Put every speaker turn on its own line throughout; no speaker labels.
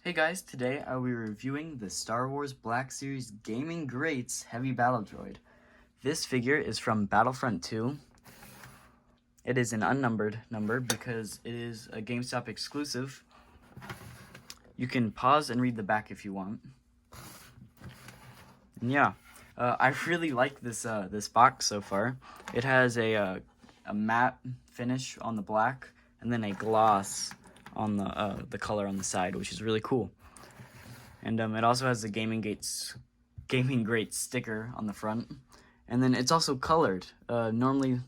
Hey guys, today I will be reviewing the Star Wars Black Series Gaming Greats Heavy Battle Droid. This figure is from Battlefront 2. It is an unnumbered number because it is a GameStop exclusive. You can pause and read the back if you want. And yeah, I really like this box so far. It has a matte finish on the black and then a gloss on the color on the side, which is really cool. And it also has the Gaming Greats sticker on the front. And then it's also colored. Normally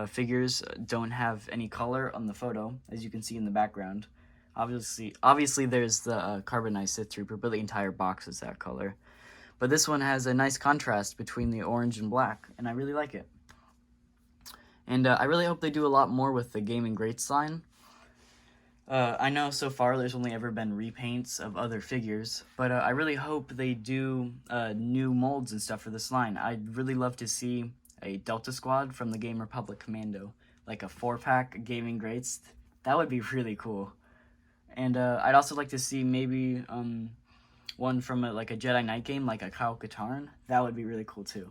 figures don't have any color on the photo, as you can see in the background. Obviously there's the carbonized Sith Trooper, but the entire box is that color. But this one has a nice contrast between the orange and black, and I really like it. And I really hope they do a lot more with the Gaming Greats line. I know so far there's only ever been repaints of other figures, but I really hope they do new molds and stuff for this line. I'd really love to see a Delta Squad from the game Republic Commando, like a 4-pack Gaming Greats. That would be really cool. And I'd also like to see maybe one from like a Jedi Knight game, like a Kyle Katarn. That would be really cool too.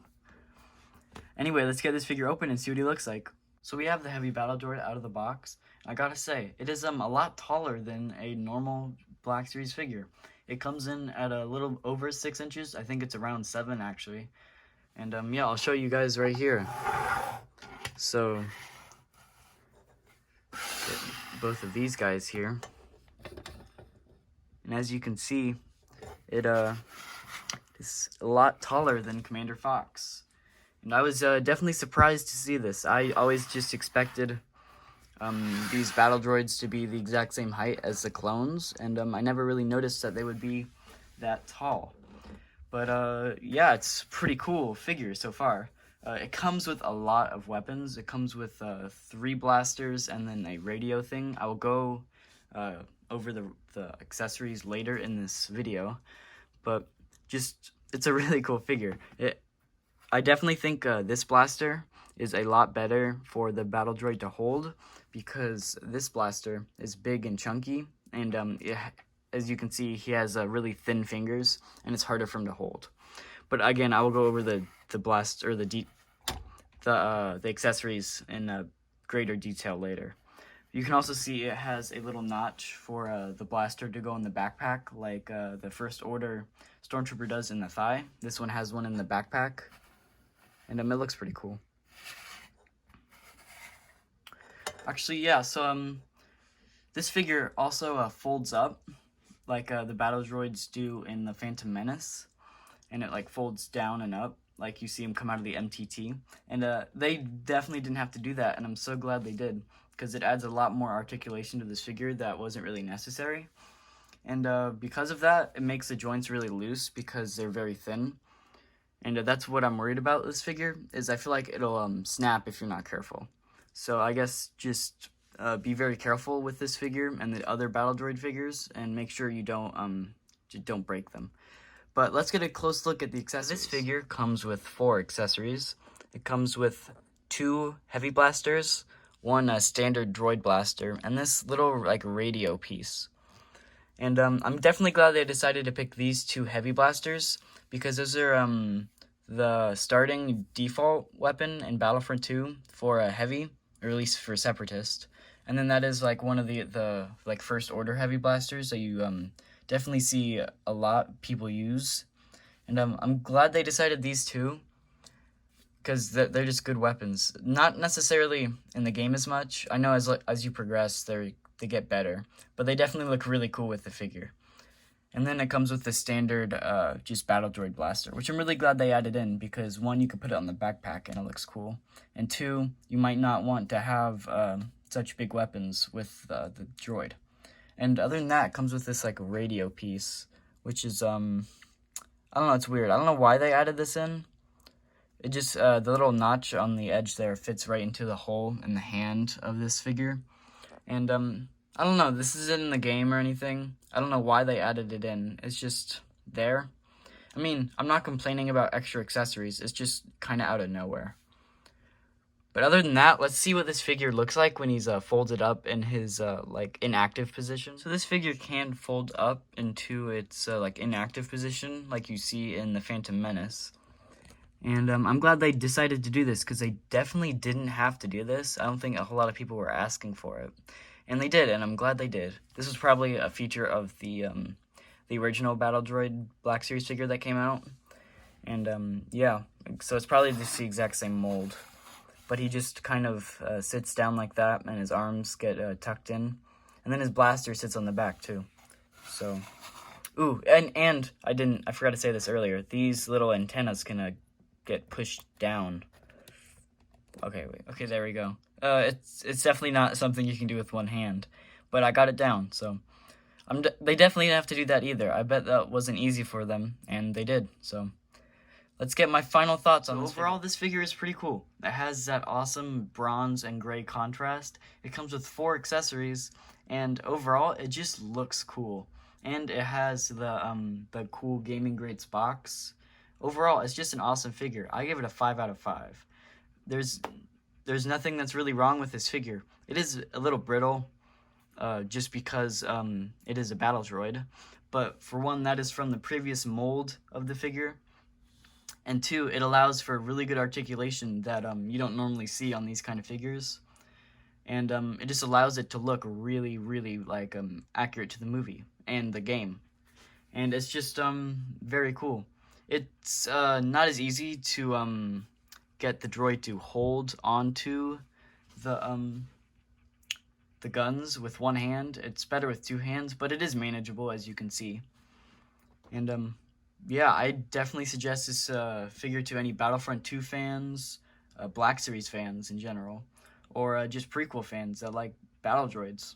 Anyway, let's get this figure open and see what he looks like. So we have the Heavy Battle Droid out of the box. I gotta say, it is a lot taller than a normal Black Series figure. It comes in at a little over 6 inches. I think it's around 7 actually. And yeah, I'll show you guys right here. So, get both of these guys here. And as you can see, it is a lot taller than Commander Fox. And I was definitely surprised to see this. I always just expected these battle droids to be the exact same height as the clones, and I never really noticed that they would be that tall. But yeah, it's a pretty cool figure so far. It comes with a lot of weapons. It comes with 3 blasters and then a radio thing. I will go over the accessories later in this video, but it's a really cool figure. I definitely think this blaster is a lot better for the battle droid to hold, because this blaster is big and chunky, and as you can see, he has really thin fingers, and it's harder for him to hold. But again, I will go over the accessories in greater detail later. You can also see it has a little notch for the blaster to go in the backpack, like the First Order Stormtrooper does in the thigh. This one has one in the backpack, and it looks pretty cool. Actually, yeah, so this figure also folds up like the battle droids do in the Phantom Menace, and it like folds down and up like you see him come out of the MTT. And they definitely didn't have to do that, and I'm so glad they did, because it adds a lot more articulation to this figure that wasn't really necessary. And because of that, it makes the joints really loose because they're very thin. And that's what I'm worried about this figure, is I feel like it'll snap if you're not careful. So I guess just be very careful with this figure and the other battle droid figures, and make sure you don't break them. But let's get a close look at the accessories. This figure comes with 4 accessories. It comes with 2 heavy blasters, 1 standard droid blaster, and this little like radio piece. And I'm definitely glad they decided to pick these 2 heavy blasters, because those are the starting default weapon in Battlefront 2 for a heavy, or at least for Separatist. And then that is like one of the like First Order heavy blasters that you definitely see a lot people use. And I'm glad they decided these 2, because they're just good weapons. Not necessarily in the game as much. I know as you progress, they get better, but they definitely look really cool with the figure. And then it comes with the standard just battle droid blaster, which I'm really glad they added in, because 1, you could put it on the backpack and it looks cool, and 2, you might not want to have such big weapons with the droid. And other than that, it comes with this like radio piece, which is I don't know, it's weird. I don't know why they added this in. It just the little notch on the edge there fits right into the hole in the hand of this figure. And I don't know, this isn't in the game or anything. I don't know why they added it in. It's just there. I mean, I'm not complaining about extra accessories. It's just kind of out of nowhere. But other than that, let's see what this figure looks like when he's folded up in his like inactive position. So this figure can fold up into its like inactive position, like you see in the Phantom Menace. And I'm glad they decided to do this, because they definitely didn't have to do this. I don't think a whole lot of people were asking for it, and they did, and I'm glad they did. This was probably a feature of the original Battle Droid Black Series figure that came out, and yeah, so it's probably just the exact same mold. But he just kind of sits down like that, and his arms get tucked in. And then his blaster sits on the back, too. So, ooh, and I forgot to say this earlier. These little antennas can get pushed down. Okay, wait, okay, there we go. It's definitely not something you can do with one hand. But I got it down, so they definitely didn't have to do that either. I bet that wasn't easy for them, and they did, so... Let's get my final thoughts on this. Overall, this figure is pretty cool. It has that awesome bronze and gray contrast. It comes with 4 accessories, and overall, it just looks cool. And it has the cool Gaming Greats box. Overall, it's just an awesome figure. I give it a 5 out of 5. There's nothing that's really wrong with this figure. It is a little brittle, just because it is a battle droid. But for one, that is from the previous mold of the figure. And 2, it allows for really good articulation that you don't normally see on these kind of figures. And it just allows it to look really, really like accurate to the movie and the game. And it's just very cool. It's not as easy to get the droid to hold onto the guns with one hand. It's better with 2 hands, but it is manageable, as you can see. And yeah, I definitely suggest this figure to any Battlefront 2 fans, Black Series fans in general, or just prequel fans that like battle droids.